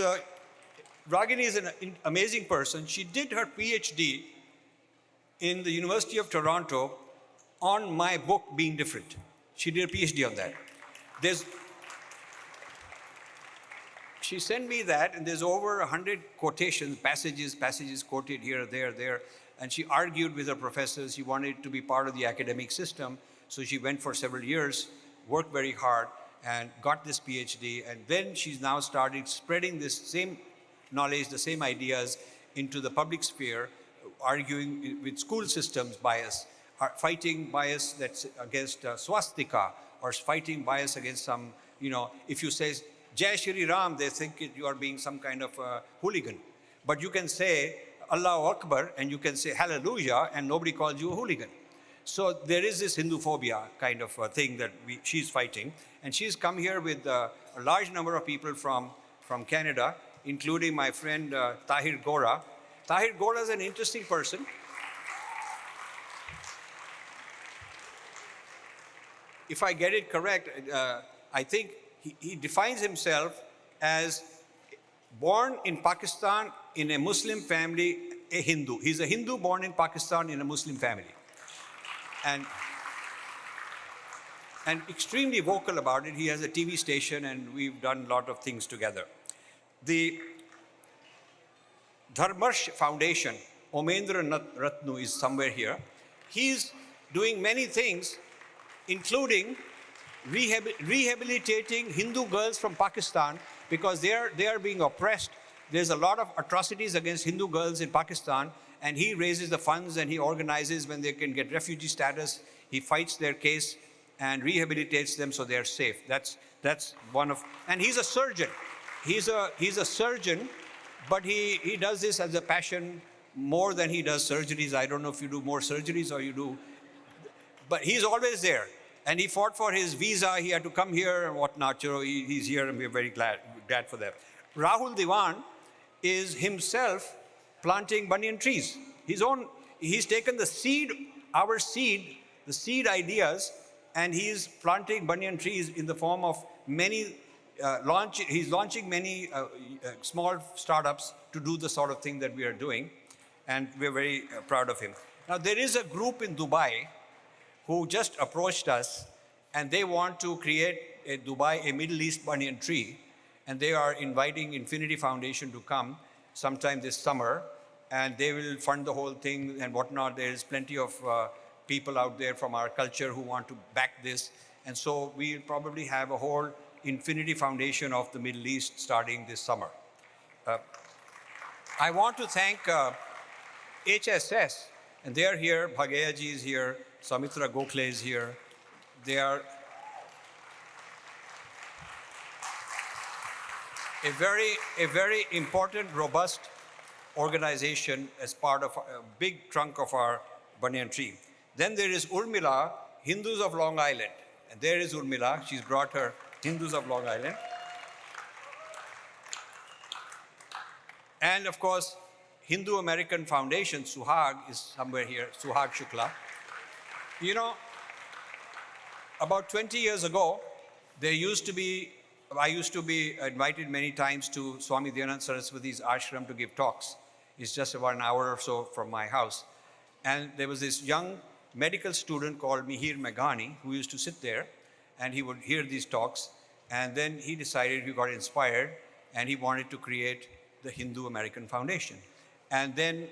an amazing person. She did her PhD in the University of Toronto on my book, Being Different. She did a PhD on that. She sent me that, and there's over 100 quotations, passages quoted here, there. and she argued with her professors. She wanted to be part of the academic system, so she went for several years, worked very hard, and got this PhD, and then she's now started spreading this same knowledge, the same ideas into the public sphere, arguing with school systems bias, fighting bias that's against swastika, or fighting bias against some, if you say Jai Shri Ram, they think you are being some kind of a hooligan. But you can say Allahu Akbar and you can say Hallelujah and nobody calls you a hooligan. So there is this Hinduphobia kind of thing that she's fighting. And she's come here with a large number of people from Canada, including my friend Tahir Gora. Tahir Gora is an interesting person. If I get it correct, I think he defines himself as born in Pakistan in a Muslim family, a Hindu. He's a Hindu born in Pakistan in a Muslim family. And extremely vocal about it. He has a TV station and we've done a lot of things together. The Dharma Foundation, Omendra Ratnu is somewhere here. He's doing many things, including rehabilitating Hindu girls from Pakistan because they are being oppressed. There's a lot of atrocities against Hindu girls in Pakistan, and he raises the funds and he organizes when they can get refugee status. He fights their case and rehabilitates them so they're safe. That's one of, and he's a surgeon. He's a surgeon, but he does this as a passion more than he does surgeries. I don't know if you do more surgeries or you do, but he's always there. And he fought for his visa. He had to come here and whatnot. He's here and we're very glad for that. Rahul Diwan is himself planting banyan trees. He's taken the seed ideas, and he's planting banyan trees in the form of many, he's launching many small startups to do the sort of thing that we are doing, and we're very proud of him. Now, there is a group in Dubai who just approached us, and they want to create a Middle East banyan tree, and they are inviting Infinity Foundation to come sometime this summer, and they will fund the whole thing and whatnot. There is plenty of people out there from our culture who want to back this, and so we'll probably have a whole Infinity Foundation of the Middle East starting this summer. I want to thank HSS, and they are here. Bhageyaji is here. Samitra Gokhale is here. They are a very important, robust organization as part of a big trunk of our banyan tree. Then there is Urmila, Hindus of Long Island. And there is Urmila. She's brought her Hindus of Long Island. And of course, Hindu American Foundation, Suhag, is somewhere here, Suhag Shukla. You know, about 20 years ago, I used to be invited many times to Swami Dayananda Saraswati's ashram to give talks. It's just about an hour or so from my house. And there was this young medical student called Mihir Meghani who used to sit there, and he would hear these talks. And then he decided, he got inspired, and he wanted to create the Hindu American Foundation. And then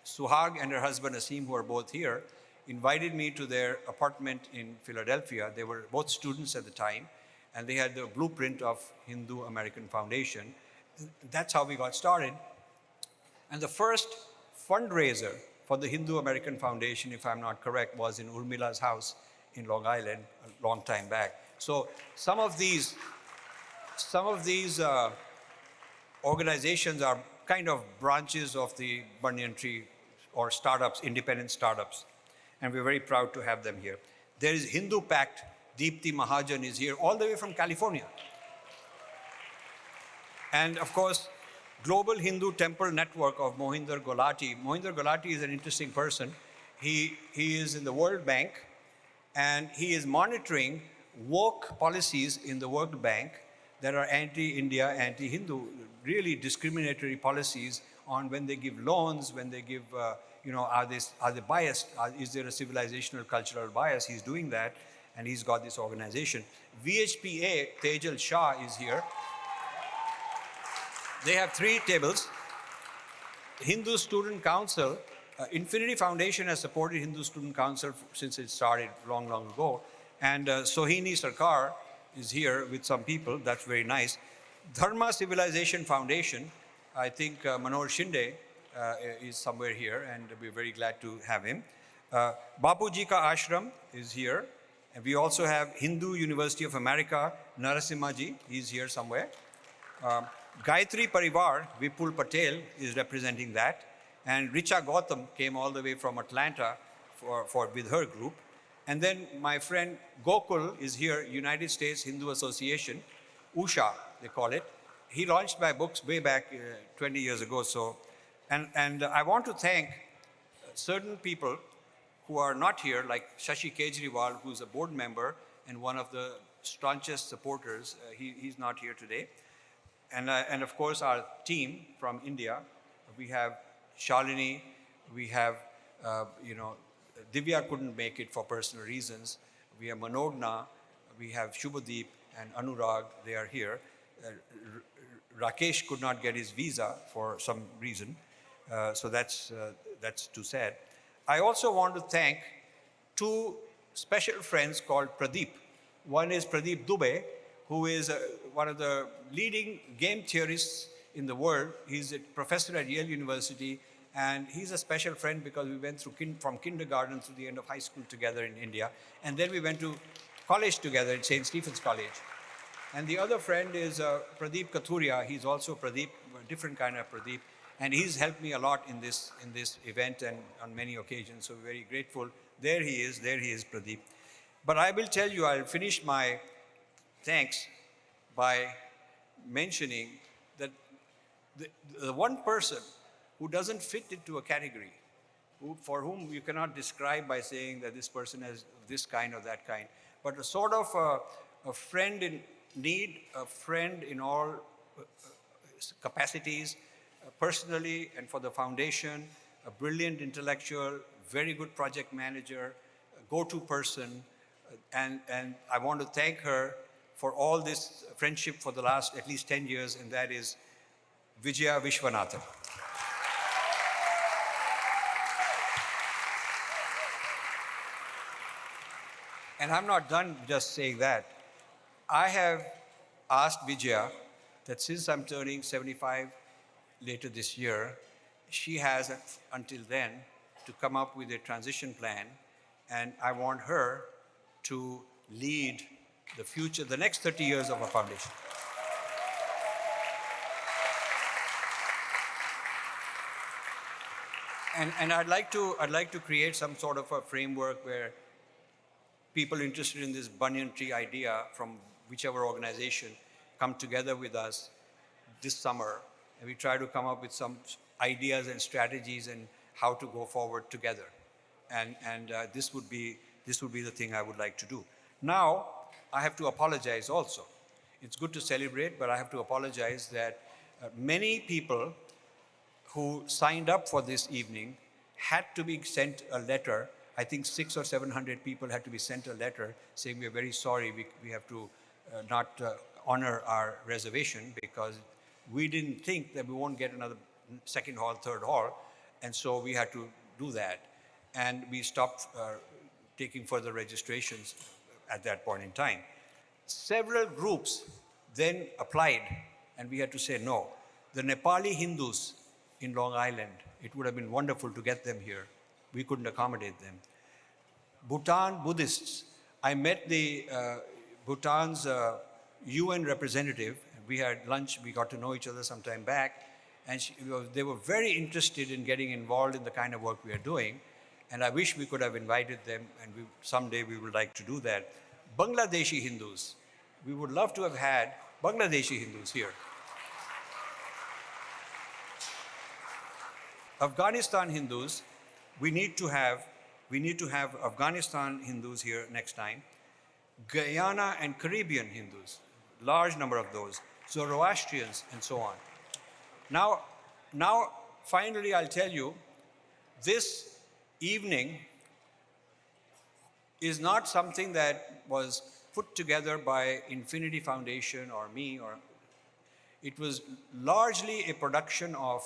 Suhag and her husband Asim, who are both here, invited me to their apartment in Philadelphia. They were both students at the time, and they had the blueprint of Hindu American Foundation. That's how we got started. And the first fundraiser for the Hindu American Foundation, if I'm not correct, was in Urmila's house in Long Island a long time back. So some of these organizations are kind of branches of the banyan tree, or startups, independent startups. And we're very proud to have them here. There is Hindu Pact. Deepti Mahajan is here, all the way from California. And of course, Global Hindu Temple Network of Mohinder Gulati. Mohinder Gulati is an interesting person. He is in the World Bank, and he is monitoring woke policies in the World Bank that are anti-India, anti-Hindu, really discriminatory policies on when they give loans, when they give, are they biased? Is there a civilizational cultural bias? He's doing that, and he's got this organization. VHPA, Tejal Shah is here. They have 3 tables. Hindu Student Council Infinity Foundation has supported Hindu Student Council since it started long, long ago. And Sohini Sarkar is here with some people. That's very nice. Dharma Civilization Foundation, I think Manoj Shinde is somewhere here, and we're very glad to have him. Bapuji Ka Ashram is here. And we also have Hindu University of America, Narasimhaji, he's here somewhere. Gayatri Parivar, Vipul Patel is representing that. And Richa Gautam came all the way from Atlanta with her group. And then my friend Gokul is here, United States Hindu Association, USHA, they call it. He launched my books way back 20 years ago. So, and I want to thank certain people who are not here, like Shashi Kejriwal, who's a board member and one of the staunchest supporters. He's not here today. And of course, our team from India. We have Shalini, we have, Divya couldn't make it for personal reasons. We have Manogna, we have Shubhadeep and Anurag, they are here. Rakesh could not get his visa for some reason, so that's too sad. I also want to thank two special friends called Pradeep. One is Pradeep Dubey, who is one of the leading game theorists in the world. He's a professor at Yale University, and he's a special friend because we went through from kindergarten to the end of high school together in India, and then we went to college together at St. Stephen's College. And the other friend is Pradeep Kathuria. He's also Pradeep, a different kind of Pradeep, and he's helped me a lot in this event and on many occasions, so very grateful. There he is, Pradeep. But I will tell you, I'll finish my thanks by mentioning that the one person who doesn't fit into a category, for whom you cannot describe by saying that this person has this kind or that kind, but a sort of a friend in need, a friend in all capacities, personally and for the foundation, a brilliant intellectual, very good project manager, a go-to person, and I want to thank her for all this friendship for the last at least 10 years, and that is Vijaya Vishwanathan. And I'm not done just saying that. I have asked Vijaya that since I'm turning 75 later this year, she has until then to come up with a transition plan, and I want her to lead the future, the next 30 years of our foundation. And I'd like to create some sort of a framework where people interested in this banyan tree idea from whichever organization come together with us this summer, and we try to come up with some ideas and strategies and how to go forward together. And this would be the thing I would like to do. Now, I have to apologize also. It's good to celebrate, but I have to apologize that many people who signed up for this evening had to be sent a letter. I think 600 or 700 people had to be sent a letter saying, we're very sorry, we have to not honor our reservation because we didn't think that we won't get another second hall, third hall, and so we had to do that. And we stopped taking further registrations at that point in time. Several groups then applied, and we had to say no. The Nepali Hindus in Long Island, it would have been wonderful to get them here. We couldn't accommodate them. Bhutan Buddhists, I met the Bhutan's UN representative. We had lunch, we got to know each other some time back, and they were very interested in getting involved in the kind of work we are doing, and I wish we could have invited them, and someday we would like to do that. Bangladeshi Hindus, we would love to have had Bangladeshi Hindus here. Afghanistan Hindus, we need to have Afghanistan Hindus here next time. Guyana and Caribbean Hindus, large number of those, Zoroastrians and so on. Now, finally, I'll tell you, this evening is not something that was put together by Infinity Foundation or me, it was largely a production of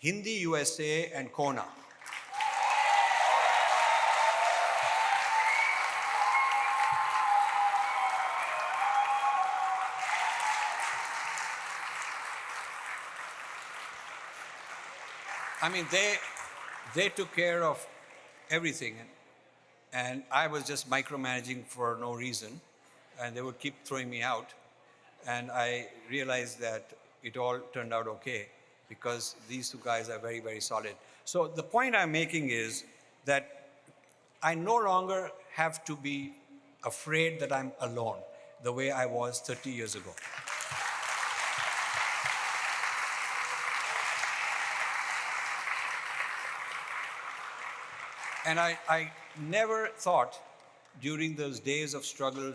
HindiUSA and CoHna. I mean, they took care of everything, and I was just micromanaging for no reason, and they would keep throwing me out, and I realized that it all turned out okay because these two guys are very, very solid. So the point I'm making is that I no longer have to be afraid that I'm alone the way I was 30 years ago. And I never thought during those days of struggle,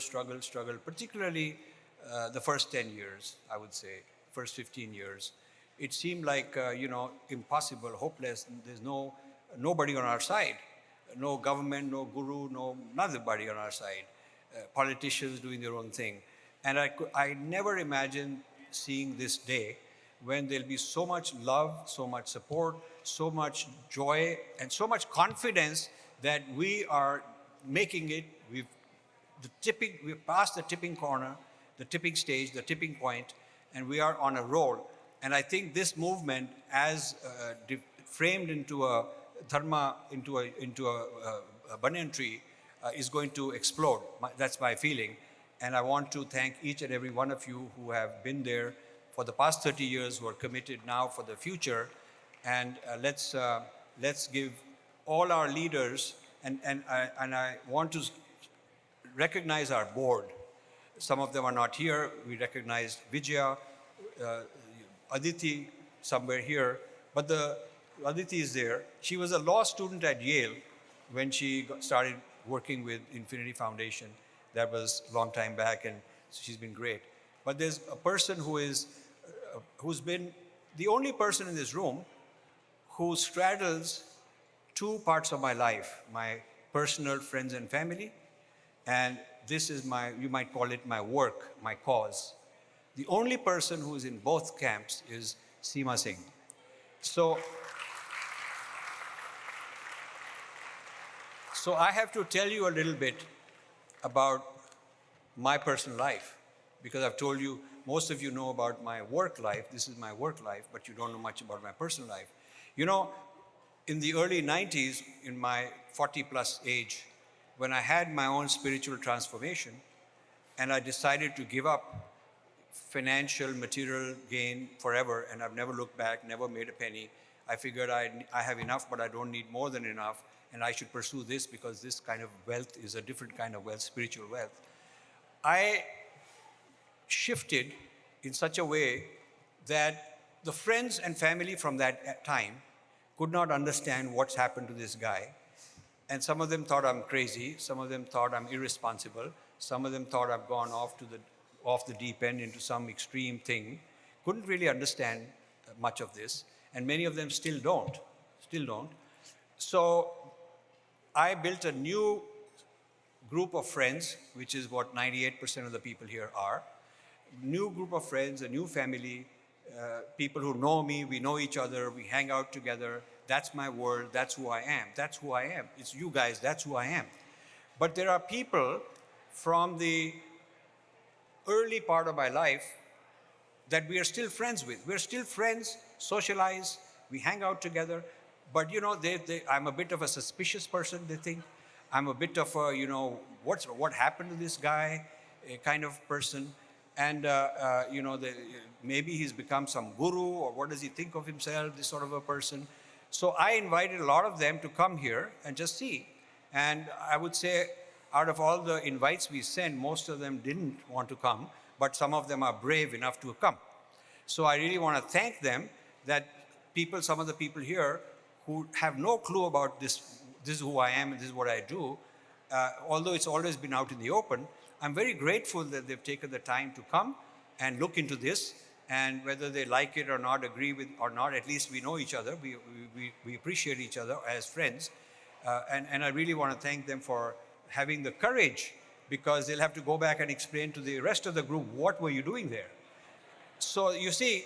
particularly the first 10 years, I would say, first 15 years, it seemed like, impossible, hopeless. There's nobody on our side. No government, no guru, nobody on our side. Politicians doing their own thing. And I never imagined seeing this day when there'll be so much love, so much support, so much joy, and so much confidence that we are making it. We've passed the tipping corner, the tipping stage, the tipping point, and we are on a roll. And I think this movement, as framed into a Dharma, into a banyan tree, is going to explode. That's my feeling. And I want to thank each and every one of you who have been there for the past 30 years, who are committed now for the future. And let's give all our leaders, and I want to recognize our board. Some of them are not here. We recognize Vijaya, Aditi, somewhere here, but Aditi is there. She was a law student at Yale when she started working with Infinity Foundation. That was a long time back, and she's been great. But there's a person who's been the only person in this room who straddles two parts of my life, my personal friends and family, and this is you might call it my work, my cause. The only person who is in both camps is Seema Singh. So I have to tell you a little bit about my personal life, because I've told you, most of you know about my work life. This is my work life, but you don't know much about my personal life. You know, in the early 90s, in my 40-plus age, when I had my own spiritual transformation, and I decided to give up financial, material gain forever, and I've never looked back, never made a penny. I figured I have enough, but I don't need more than enough, and I should pursue this because this kind of wealth is a different kind of wealth, spiritual wealth. I shifted in such a way that the friends and family from that time could not understand what's happened to this guy. And some of them thought I'm crazy, some of them thought I'm irresponsible, some of them thought I've gone off the deep end into some extreme thing. Couldn't really understand much of this, and many of them still don't. So I built a new group of friends, which is what 98% of the people here are. New group of friends, a new family, people who know me, we know each other, we hang out together. That's my world, that's who I am. That's who I am. It's you guys, that's who I am. But there are people from the early part of my life that we are still friends with. We're still friends, socialize, we hang out together. But you know, I'm a bit of a suspicious person, they think. I'm a bit of a, what happened to this guy, a kind of person. And maybe he's become some guru, or what does he think of himself, this sort of a person. So I invited a lot of them to come here and just see. And I would say out of all the invites we sent, most of them didn't want to come, but some of them are brave enough to come. So I really want to thank them that some of the people here who have no clue about this is who I am and this is what I do, although it's always been out in the open, I'm very grateful that they've taken the time to come and look into this, and whether they like it or not, agree with or not, at least we know each other, we appreciate each other as friends, and I really want to thank them for having the courage, because they'll have to go back and explain to the rest of the group, what were you doing there? So you see,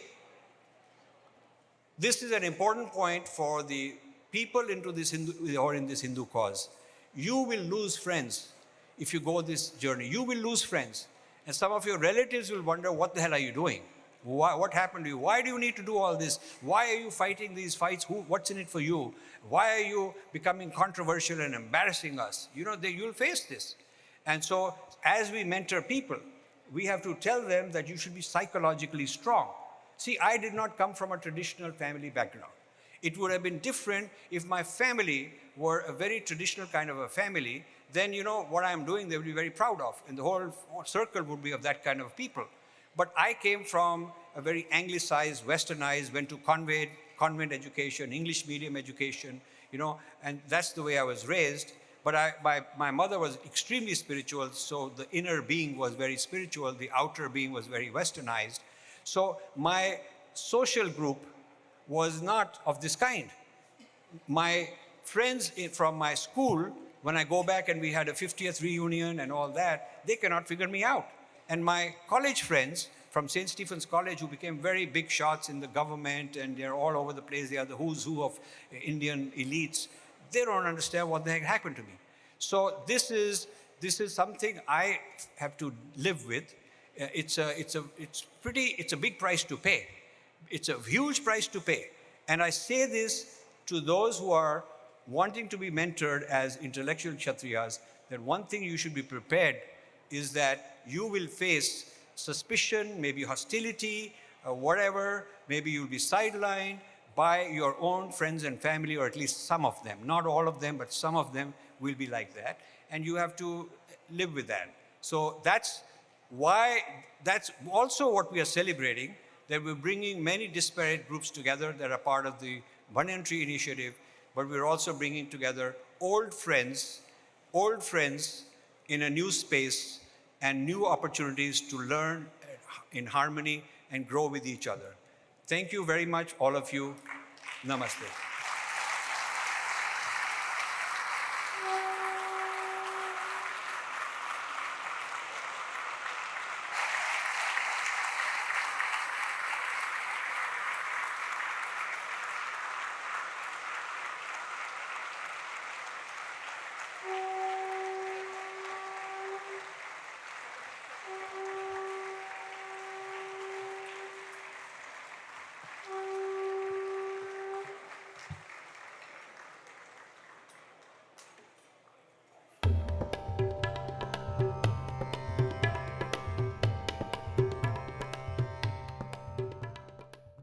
this is an important point for the people into this Hindu, or in this Hindu cause. You will lose friends if you go this journey. You will lose friends. And some of your relatives will wonder, what the hell are you doing? What happened to you? Why do you need to do all this? Why are you fighting these fights? What's in it for you? Why are you becoming controversial and embarrassing us? You know, you'll face this. And so as we mentor people, we have to tell them that you should be psychologically strong. See, I did not come from a traditional family background. It would have been different if my family were a very traditional kind of a family. Then, you know, what I'm doing, they would be very proud of. And the whole circle would be of that kind of people. But I came from a very anglicized, westernized, went to convent education, English medium education, you know, and that's the way I was raised. But my mother was extremely spiritual, so the inner being was very spiritual, the outer being was very westernized. So my social group was not of this kind. My friends from my school, when I go back and we had a 50th reunion and all that, they cannot figure me out. And my college friends from St. Stephen's College, who became very big shots in the government, and they're all over the place, they are the who's who of Indian elites, they don't understand what the heck happened to me. So this is something I have to live with. It's a big price to pay. It's a huge price to pay. And I say this to those who are wanting to be mentored as intellectual Kshatriyas, that one thing you should be prepared is that you will face suspicion, maybe hostility, whatever. Maybe you'll be sidelined by your own friends and family, or at least some of them. Not all of them, but some of them will be like that. And you have to live with that. So that's also what we are celebrating, that we're bringing many disparate groups together that are part of the Banyan Tree Initiative, but we're also bringing together old friends in a new space and new opportunities to learn in harmony and grow with each other. Thank you very much, all of you. Namaste.